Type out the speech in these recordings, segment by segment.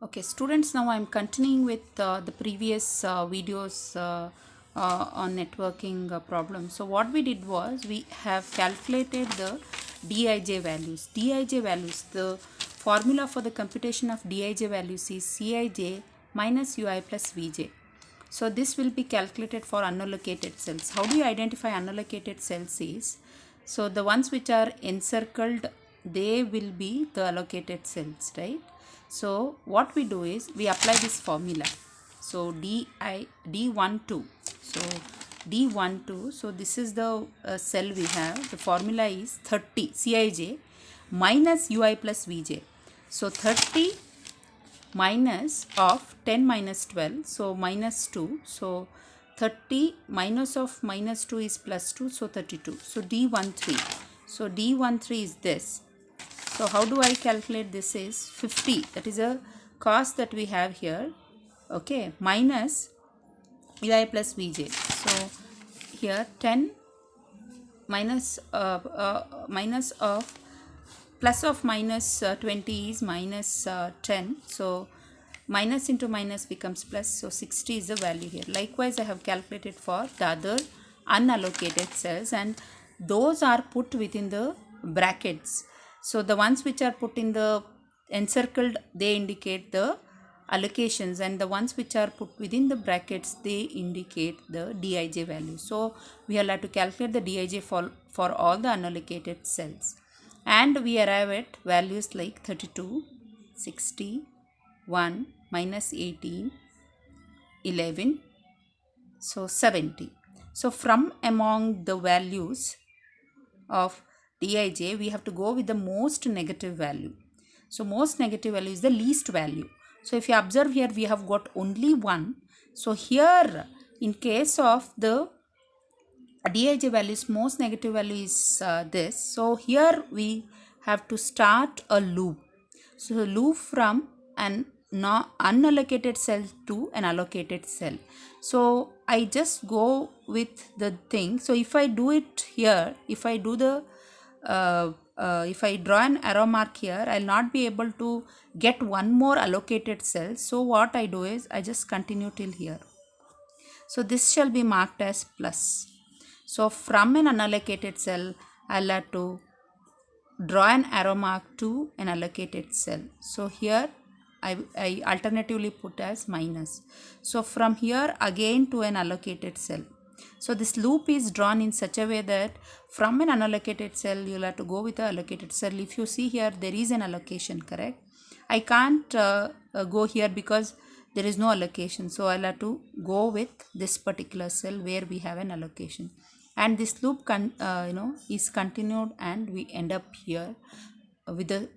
Okay, students, now I'm continuing with the previous videos on networking problems. So what we did was we have calculated the Dij values. Dij values, the formula for the computation of Dij values is Cij minus Ui plus Vj. So this will be calculated for unallocated cells. How do you identify unallocated cells is, so the ones which are encircled, they will be the allocated cells, right? So what we do is we apply this formula. So D12. So D12. So this is the cell we have. The formula is 30 Cij minus Ui plus Vj. So 30 minus of 10 minus 12, so minus 2, so 30 minus of minus 2 is plus 2, so 32. So D13, so D13 is this. So how do I calculate this is 50, that is a cost that we have here, okay, minus Ui plus Vj. So here 10 minus of plus of minus 20 is minus 10, so minus into minus becomes plus, so 60 is the value here. Likewise, I have calculated for the other unallocated cells, and those are put within the brackets. So the ones which are put in the encircled, they indicate the allocations, and the ones which are put within the brackets, they indicate the Dij value. So we are allowed to calculate the Dij for all the unallocated cells, and we arrive at values like 32, 60, 1, minus 18, 11, so 70. So from among the values of Dij, we have to go with the most negative value. So most negative value is the least value. So if you observe here, we have got only 1. So here, in case of the Dij values, most negative value is this. So here we have to start a loop. So loop from an unallocated cell to an allocated cell. So I just go with the thing. So if I do it here, if I do the if I draw an arrow mark here, I'll not be able to get one more allocated cell. So what I do is I just continue till here. So this shall be marked as plus. So from an unallocated cell, I'll have to draw an arrow mark to an allocated cell. So here I alternatively put as minus. So from here again to an allocated cell. So this loop is drawn in such a way that from an unallocated cell, you'll have to go with the allocated cell. If you see here, there is an allocation, correct? I can't go here because there is no allocation. So I'll have to go with this particular cell where we have an allocation. And this loop is continued, and we end up here with the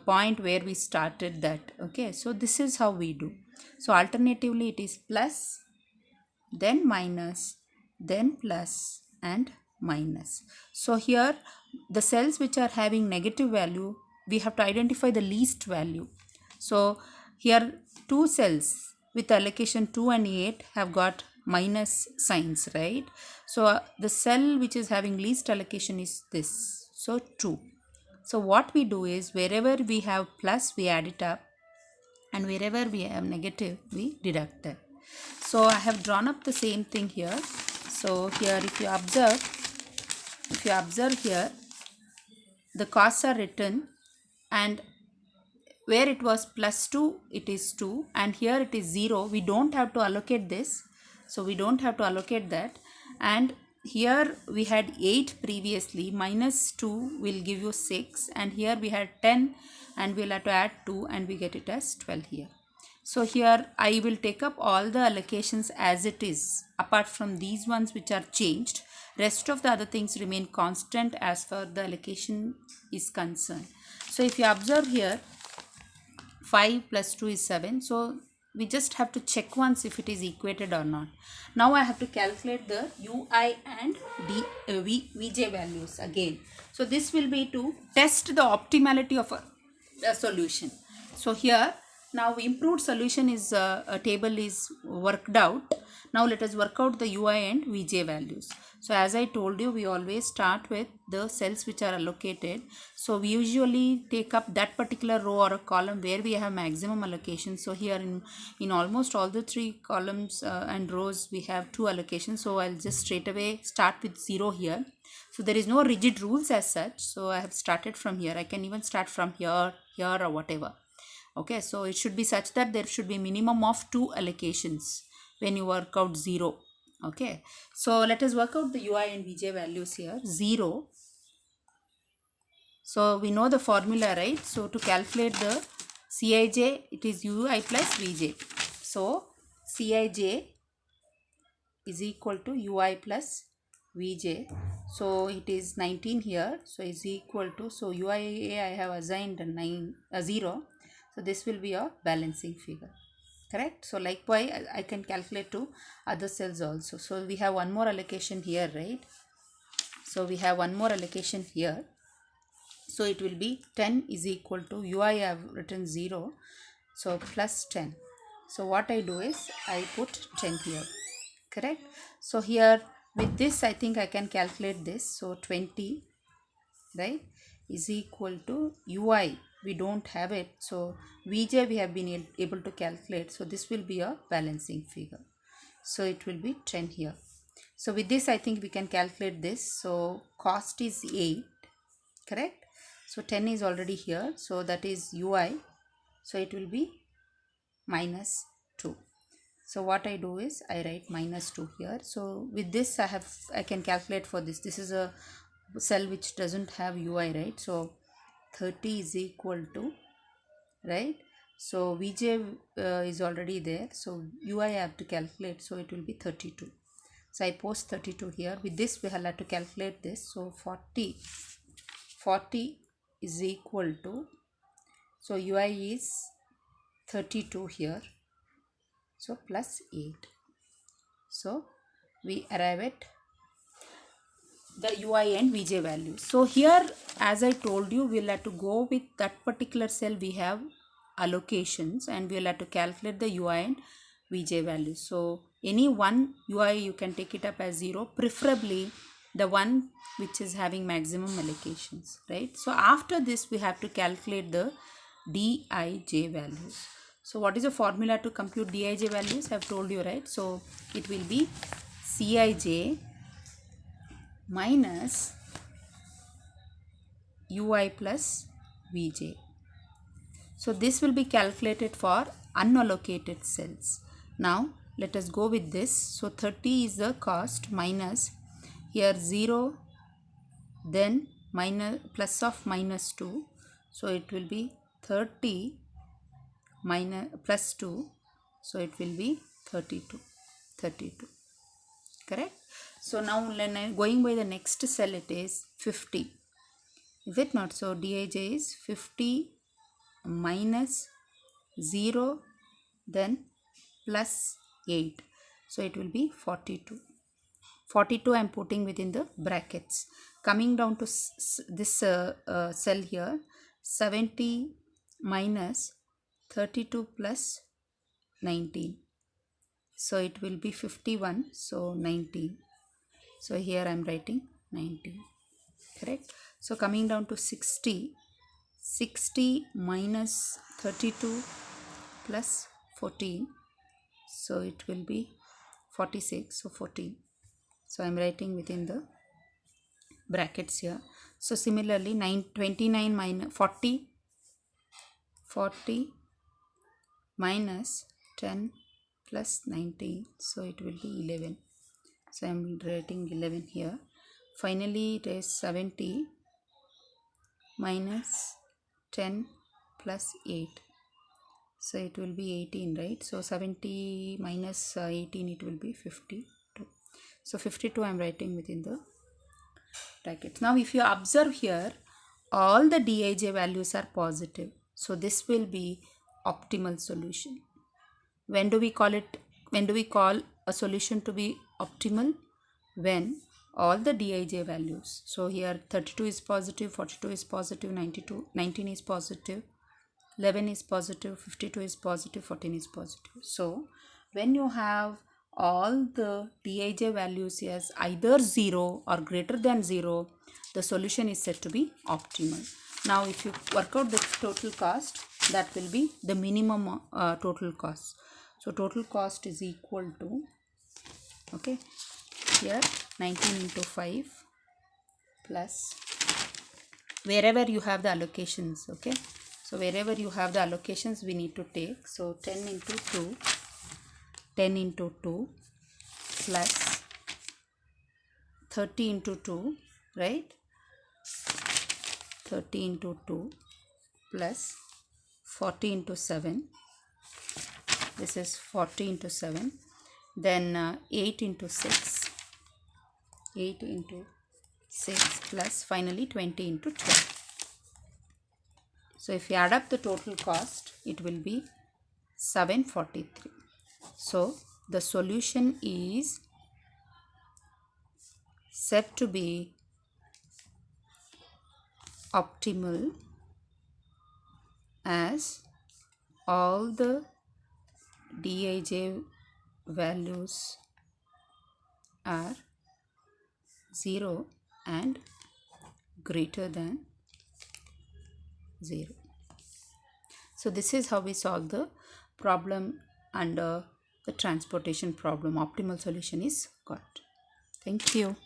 point where we started that. Okay, so this is how we do. So alternatively, it is plus, then minus, then plus, and minus. So here the cells which are having negative value, we have to identify the least value. So here two cells with allocation 2 and 8 have got minus signs, right? So the cell which is having least allocation is this, so 2. So what we do is wherever we have plus, we add it up, and wherever we have negative, we deduct that. So I have drawn up the same thing here. So here if you observe here, the costs are written, and where it was plus 2, it is 2, and here it is 0. We don't have to allocate this, so we don't have to allocate that. And here we had 8 previously, minus 2 will give you 6, and here we had 10, and we'll have to add 2, and we get it as 12 here. So here I will take up all the allocations as it is, apart from these ones which are changed. Rest of the other things remain constant as far the allocation is concerned. So if you observe here, 5 plus 2 is 7. So we just have to check once if it is equated or not. Now I have to calculate the Ui and Vj values again. So this will be to test the optimality of a solution. So here now improved solution is a table is worked out. Now let us work out the ui and vj values. So as I told you, we always start with the cells which are allocated. So we usually take up that particular row or a column where we have maximum allocation. So here in almost all the three columns and rows we have 2 allocations. So I'll just straight away start with 0 here. So there is no rigid rules as such. So I have started from here. I can even start from here or whatever. Okay, so it should be such that there should be minimum of 2 allocations when you work out 0. Okay, so let us work out the ui and vj values here. 0, so we know the formula, right? So to calculate the Cij, it is ui plus vj. So Cij is equal to ui plus vj. So it is 19 here. So is equal to, so ui I have assigned a 0. So this will be a balancing figure. Correct? So likewise I can calculate to other cells also. So we have one more allocation here, right? So we have one more allocation here. So it will be 10 is equal to ui I have written 0. So plus 10. So what I do is I put 10 here. Correct? So here with this I think I can calculate this. So 20, right, is equal to ui. We don't have it. So vj we have been able to calculate. So this will be a balancing figure. So it will be 10 here. So with this I think we can calculate this. So cost is 8. Correct? So 10 is already here. So that is ui. So it will be minus 2. So what I do is I write minus 2 here. So with this I can calculate for this. This is a cell which doesn't have ui, right? So 30 is equal to, right? So vj is already there. So ui I have to calculate. So it will be 32. So I post 32 here. With this we have to calculate this. So 40 is equal to, so ui is 32 here. So plus 8. So we arrive at the ui and vj values. So here as I told you, we'll have to go with that particular cell we have allocations, and we'll have to calculate the ui and vj values. So any one ui you can take it up as 0, preferably the one which is having maximum allocations, right? So after this we have to calculate the dij values. So what is the formula to compute dij values? I have told you, right? So it will be Cij minus ui plus vj. So this will be calculated for unallocated cells. Now let us go with this. So 30 is the cost, minus here 0, then minus plus of minus 2. So it will be 30 minus plus 2. So it will be 32. Correct? So now when I going by the next cell, it is 50. Is it not? So dij is 50 minus 0, then plus 8. So it will be 42. 42 I am putting within the brackets. Coming down to this cell here, 70 minus 32 plus 19. So it will be 51. So 19. So here I am writing 19. Correct? So coming down to 60. 60 minus 32 plus 14. So it will be 46. So 14. So I am writing within the brackets here. So similarly 29 minus 40 minus 10 plus 19. So it will be 11. So I am writing 11 here. Finally it is 70 minus 10 plus 8. So it will be 18, right? So 70 minus 18, it will be 52. So 52 I am writing within the brackets. Now if you observe here, all the dij values are positive. So this will be optimal solution. When do we call it? When do we call a solution to be optimal? When all the dij values. So here 32 is positive, 42 is positive, 19 is positive, 11 is positive, 52 is positive, 14 is positive. So when you have all the Dij values as either 0 or greater than 0, the solution is said to be optimal. Now if you work out the total cost, that will be the minimum total cost. So total cost is equal to, okay, here 19 into 5 plus wherever you have the allocations, okay. So wherever you have the allocations we need to take. So 10 into 2, 10 into 2 plus 30 into 2, right? 30 into 2 plus 40 into 7. This is 40 into 7. Then 8 into 6. 8 into 6 plus finally 20 into 12. So if you add up the total cost, it will be 743. So the solution is said to be optimal as all the Dij values are 0 and greater than 0. So this is how we solve the problem under the transportation problem. Optimal solution is got. Thank you.